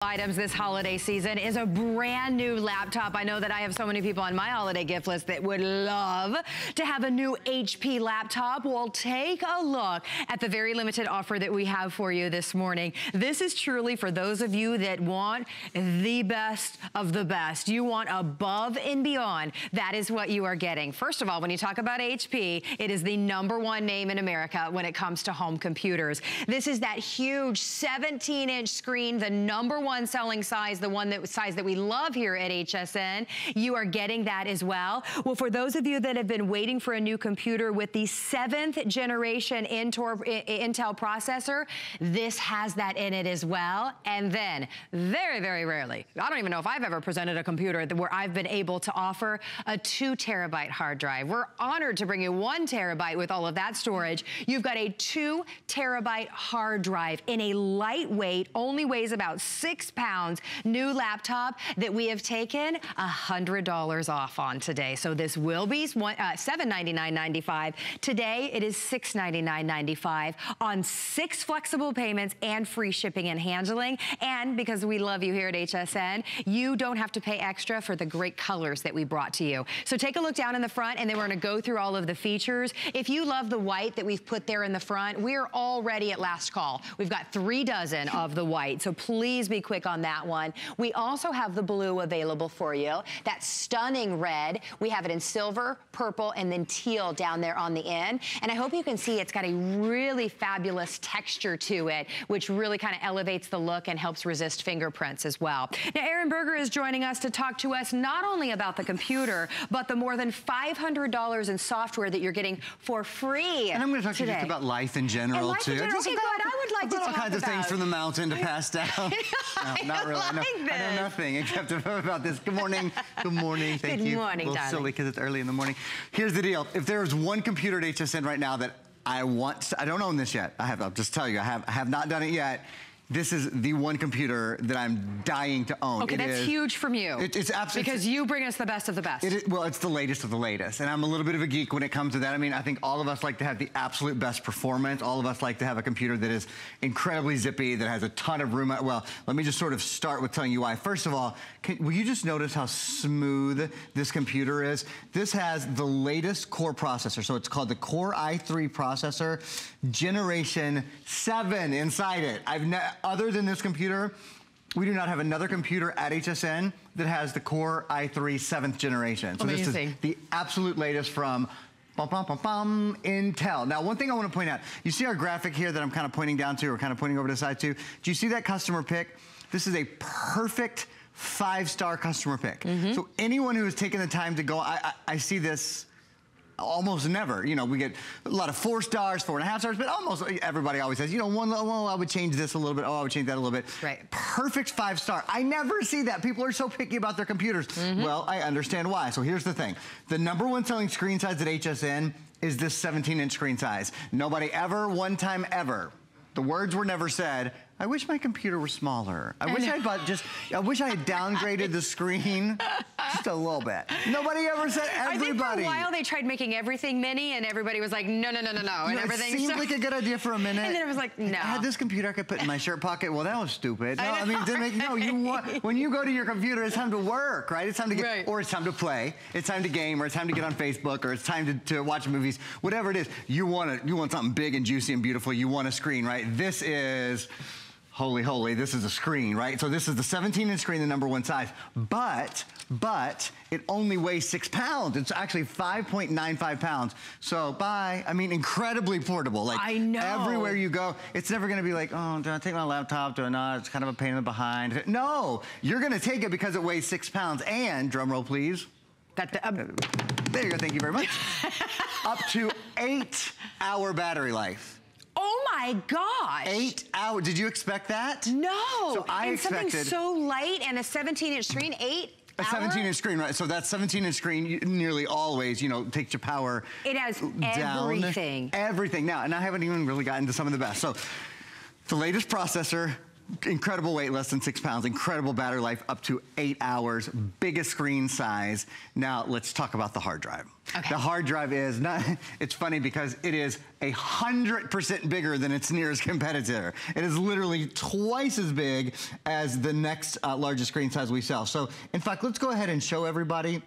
Items this holiday season is a brand new laptop. I know that I have so many people on my holiday gift list that would love to have a new HP laptop. Well, take a look at the very limited offer that we have for you this morning. This is truly for those of you that want the best of the best. You want above and beyond. That is what you are getting. First of all, when you talk about HP, it is the #1 name in America when it comes to home computers. This is that huge 17-inch screen, the #1 selling size, the size that we love here at HSN. You are getting that as well. Well, for those of you that have been waiting for a new computer with the 7th generation Intel processor, this has that in it as well. And then, very, very rarely, I don't even know if I've ever presented a computer where I've been able to offer a 2 terabyte hard drive. We're honored to bring you 1 terabyte with all of that storage. You've got a 2 terabyte hard drive in a lightweight, only weighs about 6 pounds, new laptop that we have taken $100 off on today. So this will be $799.95. Today it is $699.95 on 6 flexible payments and free shipping and handling. And because we love you here at HSN, you don't have to pay extra for the great colors that we brought to you. So take a look down in the front and then we're gonna go through all of the features. If you love the white that we've put there in the front, we're already at last call. We've got 3 dozen of the white, so please be quick on that one. We also have the blue available for you. That stunning red. We have it in silver, purple, and then teal down there on the end. And I hope you can see it's got a really fabulous texture to it, which really kind of elevates the look and helps resist fingerprints as well. Now, Aaron Berger is joining us to talk to us not only about the computer, but the more than $500 in software that you're getting for free. And I'm going to talk to you just about life in general, too. Okay, good. I would like to talk about all kinds of things from the mountain to pass down. No, not really. I know nothing except about this. Good morning. Good morning. Thank you. Good morning, darling. A little silly because it's early in the morning. Here's the deal. If there is one computer at HSN right now that I want, I don't own this yet. I'll just tell you, I have not done it yet. This is the one computer that I'm dying to own. Okay, that's huge from you. It's absolutely. Because you bring us the best of the best. Well, it's the latest of the latest. And I'm a little bit of a geek when it comes to that. I mean, I think all of us like to have the absolute best performance. All of us like to have a computer that is incredibly zippy, that has a ton of room. Well, let me just sort of start with telling you why. First of all, will you just notice how smooth this computer is? This has the latest core processor. So it's called the Core i3 processor, Generation 7 inside it. Other than this computer, we do not have another computer at HSN that has the Core i3 7th generation. So amazing. This is the absolute latest from Intel. Now, one thing I want to point out, you see our graphic here that I'm kind of pointing down to, or kind of pointing over to the side to? Do you see that customer pick? This is a perfect 5-star customer pick. So anyone who has taken the time to go, I see this almost never. You know, we get a lot of 4 stars, 4.5 stars, but almost everybody always says, you know, oh, I would change this a little bit. Oh, I would change that a little bit. Right. Perfect 5-star. I never see that. People are so picky about their computers. Well, I understand why. So here's the thing. The #1 selling screen size at HSN is this 17-inch screen size. Nobody ever, one time ever, the words were never said, I wish my computer were smaller. I wish I had downgraded the screen just a little bit. Nobody ever said, everybody. I think for a while they tried making everything mini and everybody was like, no, no, no, no, no. And everything seemed like a good idea for a minute. And then it was like, no. I had this computer I could put in my shirt pocket. Well, that was stupid. No, I mean, when you go to your computer, it's time to work, right? It's time to get, or it's time to play. It's time to game, or it's time to get on Facebook, or it's time to watch movies. Whatever it is, you want something big and juicy and beautiful. You want a screen, right? This is... Holy, holy, this is a screen, right? So this is the 17-inch screen, the #1 size. But it only weighs 6 pounds. It's actually 5.95 pounds. So I mean, incredibly portable. Like, I know. Everywhere you go, it's never gonna be like, oh, do I take my laptop? Do I not? It's kind of a pain in the behind. No, you're gonna take it because it weighs 6 pounds. And, drum roll please. There you go, thank you very much. Up to 8-hour battery life. Oh my gosh. 8 hours. Did you expect that? No. So I expected something so light and a 17-inch screen, 8 a 17-inch screen, right? So that 17-inch screen nearly always, you know, takes your power. It has down. Everything. Everything. Now, and I haven't even really gotten to some of the best. So the latest processor, Incredible weight, less than 6 pounds. Incredible battery life, up to 8 hours. Biggest screen size. Now, let's talk about the hard drive. Okay. The hard drive is not, it's funny because it is 100% bigger than its nearest competitor. It is literally twice as big as the next largest screen size we sell. So, in fact, let's go ahead and show everybody.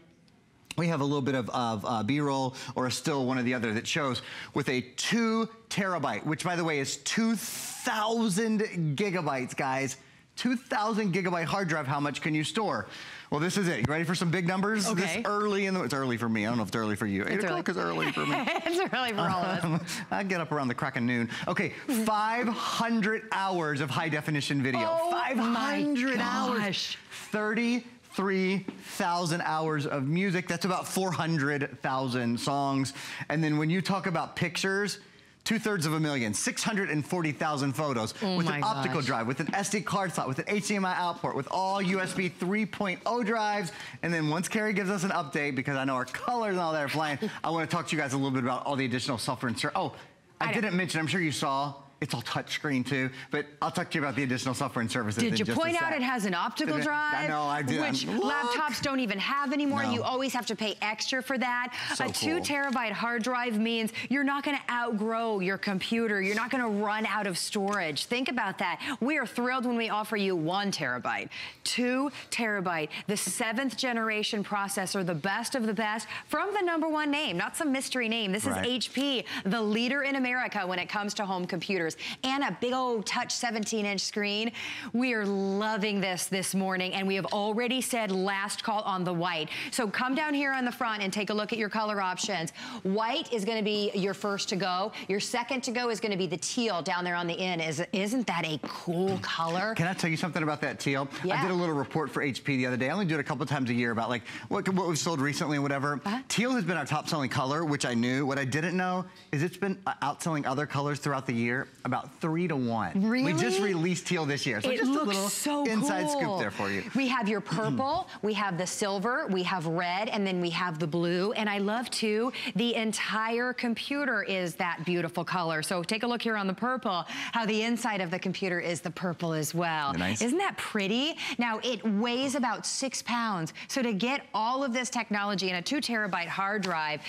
We have a little bit of B-roll or a still, one or the other, that shows with a 2 terabyte, which by the way is 2,000 gigabytes, guys. 2,000 gigabyte hard drive, how much can you store? Well, this is it. You ready for some big numbers? Okay. This early in the, it's early for me. I don't know if it's early for you. 8 o'clock is early for me. It's early for all of us. I get up around the crack of noon. Okay, 500 hours of high definition video. Oh, 500 hours. 33,000 hours of music. That's about 400,000 songs. And then when you talk about pictures, 2/3 of a million, 640,000 photos with an optical drive, with an SD card slot, with an HDMI output, with all USB 3.0 drives. And then once Carrie gives us an update, because I know our colors and all that are flying, I want to talk to you guys a little bit about all the additional software and service. Oh, I didn't mention, I'm sure you saw, it's all touch screen too, but I'll talk to you about the additional software and services. Did you point out it has an optical drive? I know, I did. Which laptops don't even have anymore. No. You always have to pay extra for that. So a 2 terabyte hard drive means you're not gonna outgrow your computer. You're not gonna run out of storage. Think about that. We are thrilled when we offer you 1 terabyte, 2 terabyte, the 7th generation processor, the best of the best from the #1 name, not some mystery name. This is HP, the leader in America when it comes to home computers. And a big old touch 17-inch screen. We are loving this morning, and we have already said last call on the white. So come down here on the front and take a look at your color options. White is gonna be your first to go. Your second to go is gonna be the teal down there on the end. Isn't that a cool color? Can I tell you something about that teal? Yeah. I did a little report for HP the other day. I only do it a couple times a year about like what we've sold recently and whatever. Teal has been our top selling color, which I knew. What I didn't know is it's been outselling other colors throughout the year about 3 to 1. Really? We just released teal this year. So it just looks a little so inside cool. scoop there for you. We have your purple, we have the silver, we have red, and then we have the blue. And I love too, the entire computer is that beautiful color. So take a look here on the purple, how the inside of the computer is the purple as well. Nice. Isn't that pretty? Now it weighs about 6 pounds. So to get all of this technology in a 2 terabyte hard drive,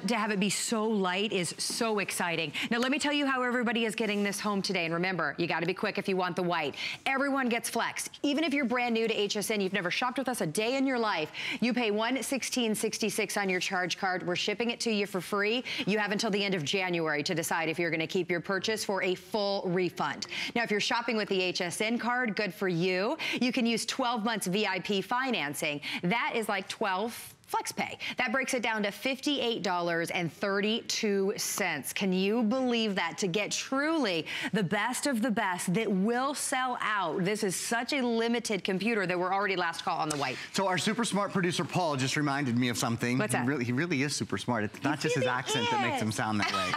to have it be so light is so exciting. Now let me tell you how everybody is getting this home today. And remember, you gotta be quick if you want the white. Everyone gets Flex. Even if you're brand new to HSN, you've never shopped with us a day in your life, you pay $116.66 on your charge card. We're shipping it to you for free. You have until the end of January to decide if you're gonna keep your purchase for a full refund. Now, if you're shopping with the HSN card, good for you. You can use 12 months VIP financing. That is like 12 FlexPay. That breaks it down to $58.32. Can you believe that? To get truly the best of the best that will sell out. This is such a limited computer that we're already last call on the white. So our super smart producer, Paul, just reminded me of something. What's that? He really is super smart. It's not just his accent that makes him sound that way.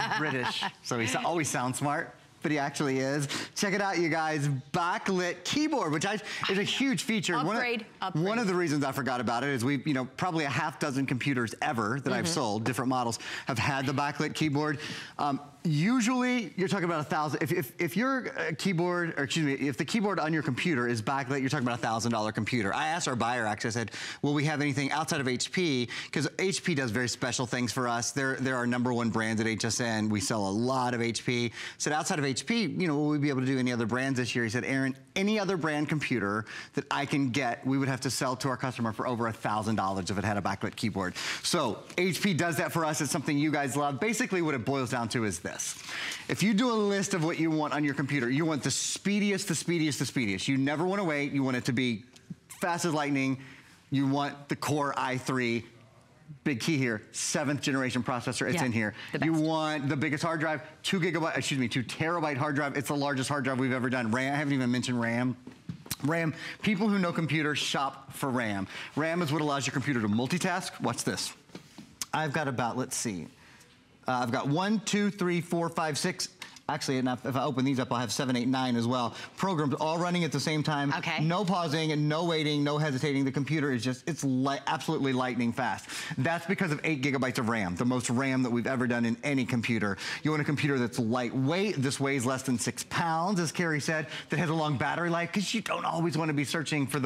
He's British, so he always sounds smart. But he actually is. Check it out, you guys. Backlit keyboard, which is a huge feature. Upgrade. One of the reasons I forgot about it is probably a half dozen computers ever that I've sold, different models, have had the backlit keyboard. Usually, you're talking about $1,000. If your keyboard, or excuse me, if the keyboard on your computer is backlit, you're talking about a $1,000 computer. I asked our buyer, actually, I said, will we have anything outside of HP? Because HP does very special things for us. They're our #1 brands at HSN. We sell a lot of HP. I said, outside of HP, will we be able to do any other brands this year? He said, Aaron, any other brand computer that I can get, we would have to sell to our customer for over $1,000 if it had a backlit keyboard. So HP does that for us. It's something you guys love. Basically, what it boils down to is this. If you do a list of what you want on your computer, you want the speediest, the speediest, the speediest. You never want to wait. You want it to be fast as lightning. You want the Core i3. Big key here, 7th generation processor, it's in here. You want the biggest hard drive, 2 terabyte hard drive. It's the largest hard drive we've ever done. RAM, I haven't even mentioned RAM. RAM, people who know computers shop for RAM. RAM is what allows your computer to multitask. Watch this. I've got about, let's see. I've got 1, 2, 3, 4, 5, 6. Actually, if I open these up, I'll have 7, 8, 9 as well. Programs all running at the same time. Okay. No pausing and no waiting, no hesitating. The computer is just, it's absolutely lightning fast. That's because of 8 gigabytes of RAM, the most RAM that we've ever done in any computer. You want a computer that's lightweight. This weighs less than 6 pounds, as Carrie said, that has a long battery life, because you don't always want to be searching for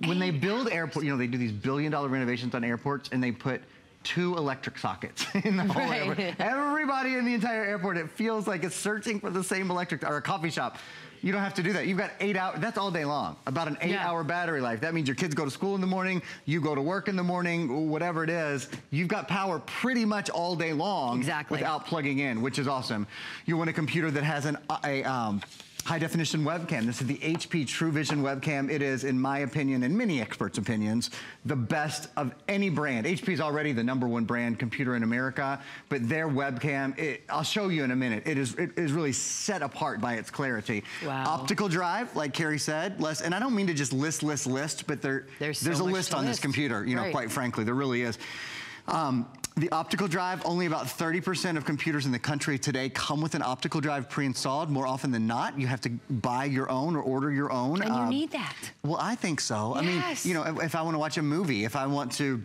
when they build airports, you know, they do these billion-dollar renovations on airports, and they put 2 electric sockets in the whole airport. Everybody in the entire airport, it feels like it's searching for the same electric, or a coffee shop. You don't have to do that. You've got 8 hours, that's all day long, about an 8-hour battery life. That means your kids go to school in the morning, you go to work in the morning, whatever it is, you've got power pretty much all day long without plugging in, which is awesome. You want a computer that has a high-definition webcam. This is the HP TrueVision webcam. It is, in my opinion, and many experts' opinions, the best of any brand. HP is already the #1 brand computer in America, but their webcam, I'll show you in a minute, it is really set apart by its clarity. Wow. Optical drive, like Carrie said, and I don't mean to just list, but there's a list on this computer, you know, quite frankly, there really is. The optical drive, only about 30% of computers in the country today come with an optical drive pre-installed. More often than not, you have to buy your own or order your own. And you need that. Well, I think so. Yes. I mean, you know, if I want to watch a movie, if I want to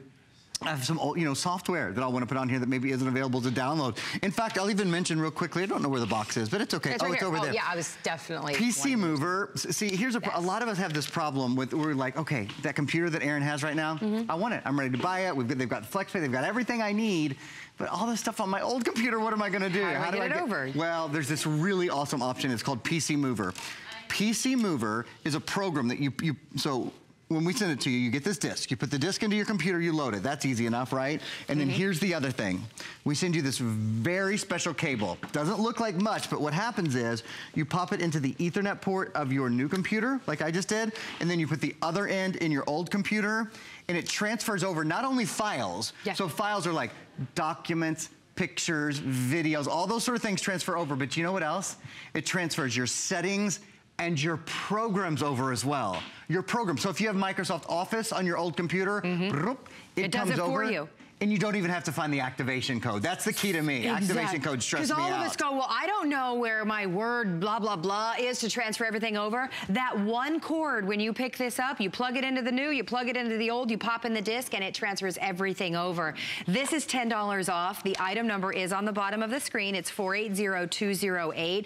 have some, you know, software that I want to put on here that maybe isn't available to download. In fact, I'll even mention real quickly, I don't know where the box is, but it's okay. It's it's over there. Yeah, I was definitely PC Mover. See, here's a lot of us have this problem with, we're like, okay, that computer that Erin has right now, I want it. I'm ready to buy it. They've got FlexPay, they've got everything I need. But all this stuff on my old computer, what am I going to do? How do I get it over? Well, there's this really awesome option. It's called PC Mover. PC Mover is a program that so when we send it to you, you get this disk. You put the disk into your computer, you load it. That's easy enough, right? And then here's the other thing. We send you this very special cable. Doesn't look like much, but what happens is you pop it into the Ethernet port of your new computer, like I just did, and then you put the other end in your old computer, and it transfers over not only files, so files are like documents, pictures, videos, all those sort of things transfer over, but you know what else? It transfers your settings and your programs over as well. Your program. So if you have Microsoft Office on your old computer, it comes over for you. And you don't even have to find the activation code. That's the key to me. Activation code stressed me out. Because all of us go, well, I don't know where my Word blah, blah, blah is to transfer everything over. That one cord, when you pick this up, you plug it into the new, you plug it into the old, you pop in the disk, and it transfers everything over. This is $10 off. The item number is on the bottom of the screen. It's 480208.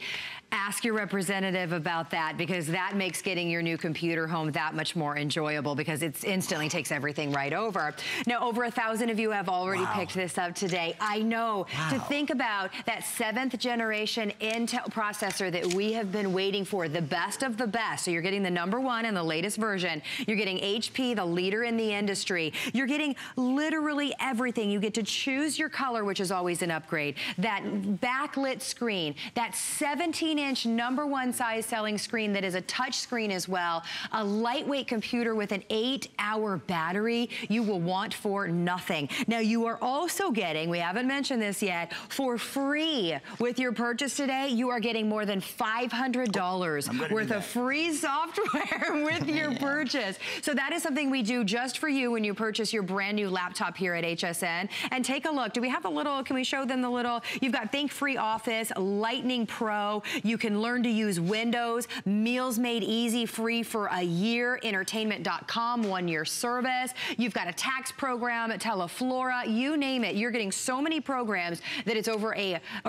Ask your representative about that, because that makes getting your new computer home that much more enjoyable, because it instantly takes everything right over. Now, over 1,000 of you have already picked this up today. I know. To think about that 7th generation Intel processor that we have been waiting for, the best of the best. So you're getting the #1 and the latest version. You're getting HP, the leader in the industry. You're getting literally everything. You get to choose your color, which is always an upgrade. That backlit screen, that 17-inch #1 size selling screen that is a touch screen as well, a lightweight computer with an 8-hour battery you will want for nothing. Now you are also getting, we haven't mentioned this yet, for free with your purchase today, you are getting more than $500 worth of free software with your purchase. So that is something we do just for you when you purchase your brand new laptop here at HSN. And take a look. Do we have the little, can we show them the little, you've got Think Free Office, Lightning Pro. You can learn to use Windows, Meals Made Easy, free for a year, entertainment.com, 1-year service. You've got a tax program at Teleflora, you name it. You're getting so many programs that it's over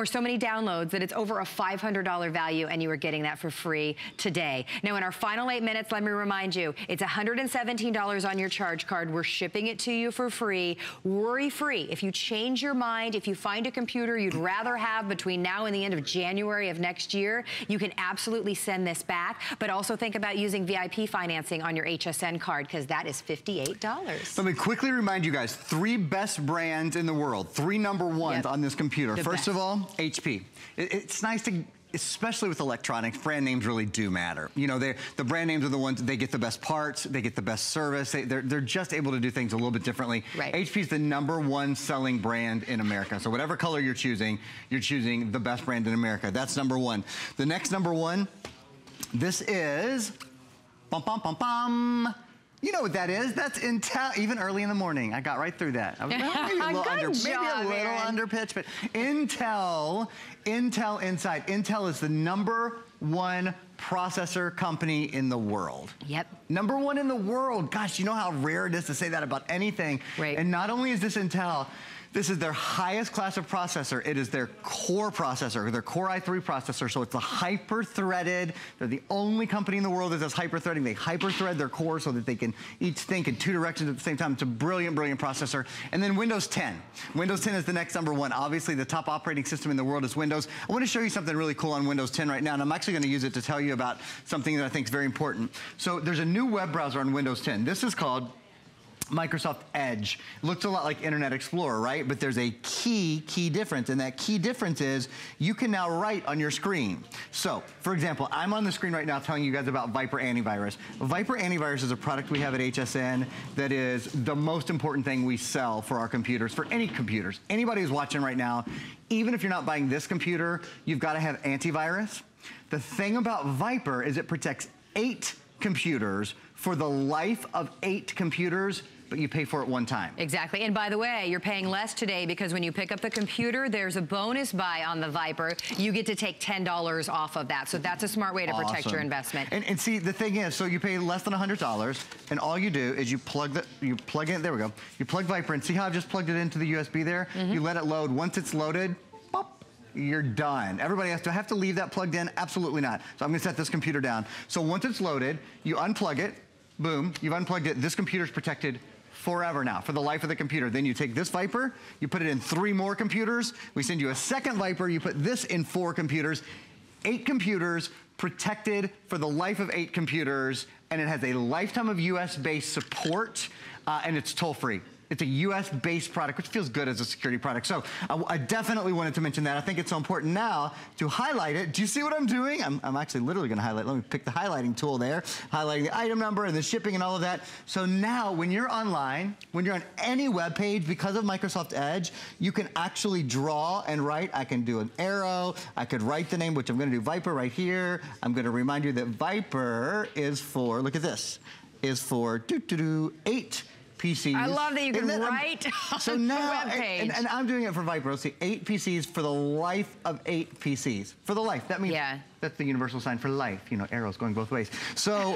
so many downloads that it's over a $500 value, and you are getting that for free today. Now in our final 8 minutes, let me remind you, it's $117 on your charge card. We're shipping it to you for free, worry-free. If you change your mind, if you find a computer you'd rather have between now and the end of January of next year, you can absolutely send this back, but also think about using VIP financing on your HSN card, because that is $58. Let me quickly remind you guys, 3 best brands in the world, 3 #1s on this computer. First of all, HP. It's nice to, especially with electronics, brand names really do matter. You know, the brand names are the ones, they get the best parts, they get the best service, they're just able to do things a little bit differently. HP's the #1 selling brand in America. So whatever color you're choosing the best brand in America. That's #1. The next #1, this is, You know what that is? That's Intel. Even early in the morning, I got right through that. I was maybe a little underpitch, but Intel inside. Intel is the #1 processor company in the world. Yep. #1 in the world. Gosh, you know how rare it is to say that about anything. Right. And not only is this Intel, this is their highest class of processor. It is their core processor, their Core i3 processor, so it's a hyper-threaded. They're the only company in the world that does hyper-threading. They hyper-thread their core so that they can each think in 2 directions at the same time. It's a brilliant, brilliant processor. And then Windows 10. Windows 10 is the next #1. Obviously, the top operating system in the world is Windows. I want to show you something really cool on Windows 10 right now, and I'm actually going to use it to tell you about something that I think is very important. So there's a new web browser on Windows 10. This is called Microsoft Edge. Looks a lot like Internet Explorer, right? But there's a key difference, and that key difference is you can now write on your screen. So, for example, I'm on the screen right now telling you guys about Viper Antivirus. Viper Antivirus is a product we have at HSN that is the most important thing we sell for our computers, for any computers. Anybody who's watching right now, even if you're not buying this computer, you've got to have antivirus. The thing about Viper is it protects 8 computers for the life of 8 computers, but you pay for it one time. Exactly. And by the way, you're paying less today because when you pick up the computer, there's a bonus buy on the Viper. You get to take $10 off of that. So that's a smart way to protect your investment. And see, the thing is, so you pay less than $100, and all you do is you plug in, there we go. You plug Viper in. See how I've just plugged it into the USB there? You let it load. Once it's loaded, pop, you're done. Everybody has to have to leave that plugged in? Absolutely not. So I'm gonna set this computer down. So once it's loaded, you unplug it, boom, you've unplugged it. This computer's protected forever now, for the life of the computer. Then you take this Viper, you put it in 3 more computers, we send you a second Viper, you put this in 4 computers, 8 computers protected for the life of 8 computers, and it has a lifetime of US-based support, and it's toll-free. It's a US-based product, which feels good as a security product. So I definitely wanted to mention that. I think it's so important now to highlight it. Do you see what I'm doing? I'm actually literally gonna highlight. Let me pick the highlighting tool there, highlighting the item number and the shipping and all of that. So now when you're online, when you're on any web page, because of Microsoft Edge, you can actually draw and write. I can do an arrow. I could write the name, which I'm gonna do Viper right here. I'm gonna remind you that Viper is for, look at this, is for 8 PCs. I love that you can write so on now, the webpage. And I'm doing it for Viper. Let's see, 8 PCs for the life of 8 PCs. For the life. That means that's the universal sign for life. You know, arrows going both ways. So